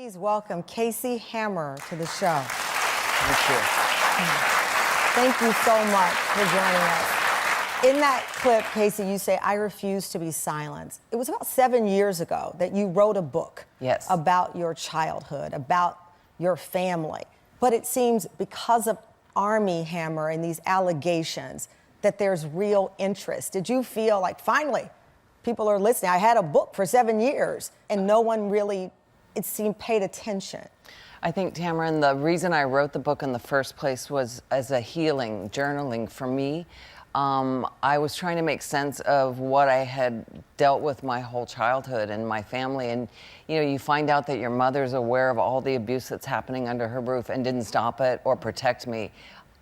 Please welcome Casey Hammer to the show. Thank you. Thank you so much for joining us. In that clip, Casey, you say, "I refuse to be silenced." It was about 7 years ago that you wrote a book about your childhood, about your family. But it seems because of Armie Hammer and these allegations that there's real interest. Did you feel like finally people are listening? I had a book for 7 years and no one really, it seemed, paid attention. I think, Tamron, the reason I wrote the book in the first place was as a healing, journaling for me. I was trying to make sense of what I had dealt with my whole childhood and my family. And, you know, you find out that your mother's aware of all the abuse that's happening under her roof and didn't stop it or protect me.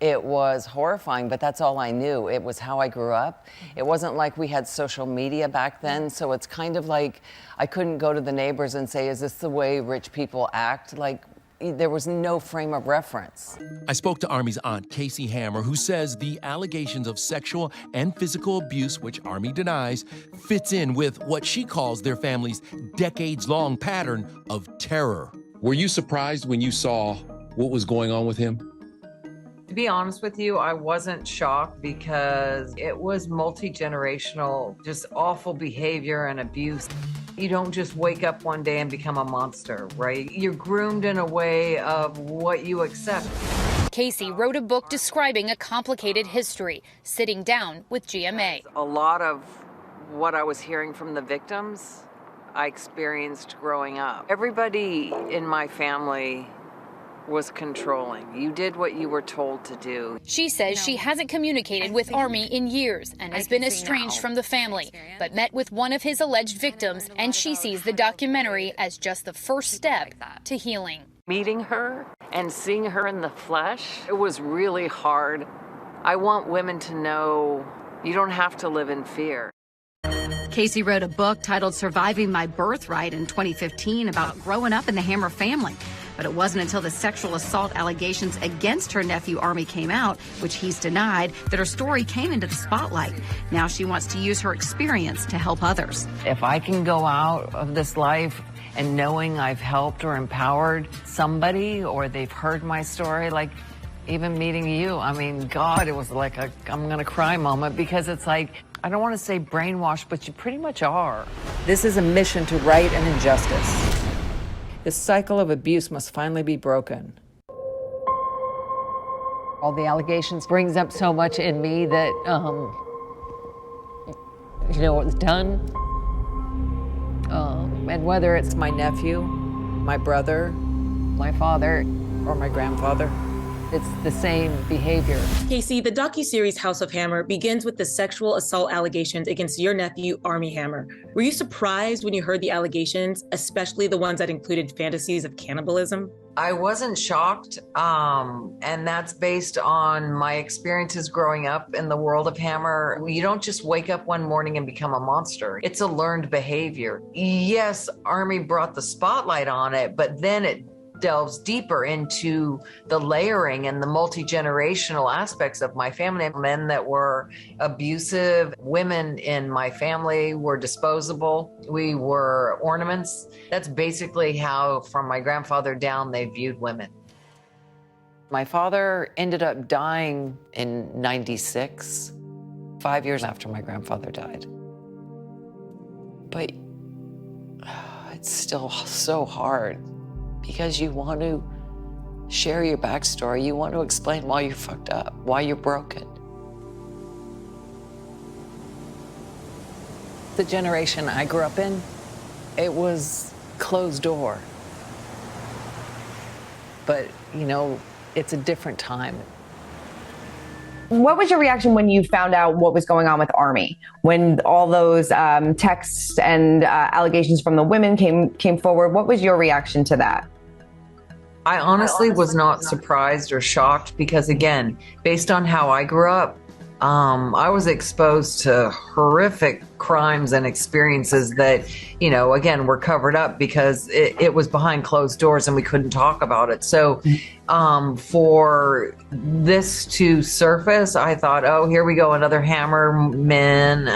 It was horrifying, but that's all I knew. It was how I grew up. It wasn't like we had social media back then, so it's kind of like I couldn't go to the neighbors and say, is this the way rich people act? Like, there was no frame of reference. I spoke to Armie's aunt, Casey Hammer, who says the allegations of sexual and physical abuse, which Armie denies, fits in with what she calls their family's decades-long pattern of terror. Were you surprised when you saw what was going on with him? To be honest with you, I wasn't shocked because it was multi-generational, just awful behavior and abuse. You don't just wake up one day and become a monster, right? You're groomed in a way of what you accept. Casey wrote a book describing a complicated history, sitting down with GMA. A lot of what I was hearing from the victims, I experienced growing up. Everybody in my family was controlling. You did what you were told to do. She says she hasn't communicated with Armie in years and has been estranged from the family, but met with one of his alleged victims, and she sees the documentary as just the first step to healing. Meeting her and seeing her in the flesh, it was really hard. I want women to know you don't have to live in fear. Casey wrote a book titled Surviving My Birthright in 2015 about growing up in the Hammer family. But it wasn't until the sexual assault allegations against her nephew Armie came out, which he's denied, that her story came into the spotlight. Now she wants to use her experience to help others. If I can go out of this life and knowing I've helped or empowered somebody, or they've heard my story, like even meeting you, I mean, God, it was like a I'm gonna cry moment, because it's like, I don't want to say brainwashed, but you pretty much are. This is a mission to right an injustice. The cycle of abuse must finally be broken. All the allegations brings up so much in me that, you know, what's done. And whether it's my nephew, my brother, my father, or my grandfather, it's the same behavior. Casey, the docuseries House of Hammer begins with the sexual assault allegations against your nephew, Armie Hammer. Were you surprised when you heard the allegations, especially the ones that included fantasies of cannibalism? I wasn't shocked, and that's based on my experiences growing up in the world of Hammer. You don't just wake up one morning and become a monster. It's a learned behavior. Yes, Armie brought the spotlight on it, but then it delves deeper into the layering and the multi-generational aspects of my family. Men that were abusive, women in my family were disposable. We were ornaments. That's basically how, from my grandfather down, they viewed women. My father ended up dying in '96, 5 years after my grandfather died. But it's still so hard, because you want to share your backstory. You want to explain why you're fucked up, why you're broken. The generation I grew up in, it was closed door. But, you know, it's a different time. What was your reaction when you found out what was going on with Armie? When all those texts and allegations from the women came forward, what was your reaction to that? I honestly was not surprised or shocked, because, again, based on how I grew up, I was exposed to horrific crimes and experiences that, you know, again, were covered up because it was behind closed doors and we couldn't talk about it. So for this to surface, I thought, oh, here we go, another Hammer man,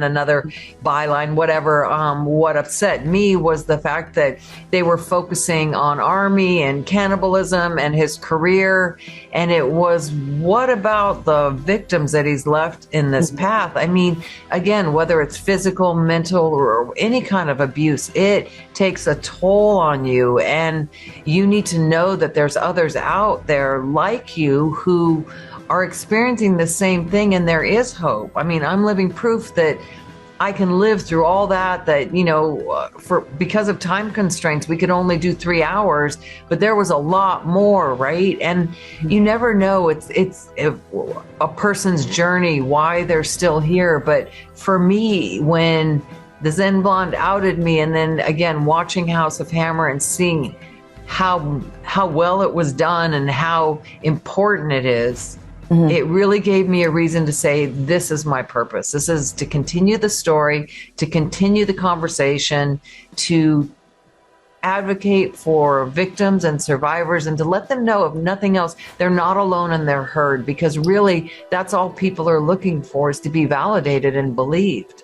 another byline, whatever. What upset me was the fact that they were focusing on Army and cannibalism and his career. And it was, what about the victims that he's left in this path? I mean, again, whether it's physical, mental, or any kind of abuse, it takes a toll on you. And you need to know that there's others out there like you who are experiencing the same thing, and there is hope. I mean, I'm living proof that I can live through all that, you know, because of time constraints, we could only do 3 hours, but there was a lot more, right? And you never know, it's a person's journey, why they're still here. But for me, when the Zen Blonde outed me, and then again, watching House of Hammer and seeing how well it was done and how important it is, it really gave me a reason to say, this is my purpose. This is to continue the story, to continue the conversation, to advocate for victims and survivors, and to let them know, if nothing else, they're not alone and they're heard, because really that's all people are looking for, is to be validated and believed.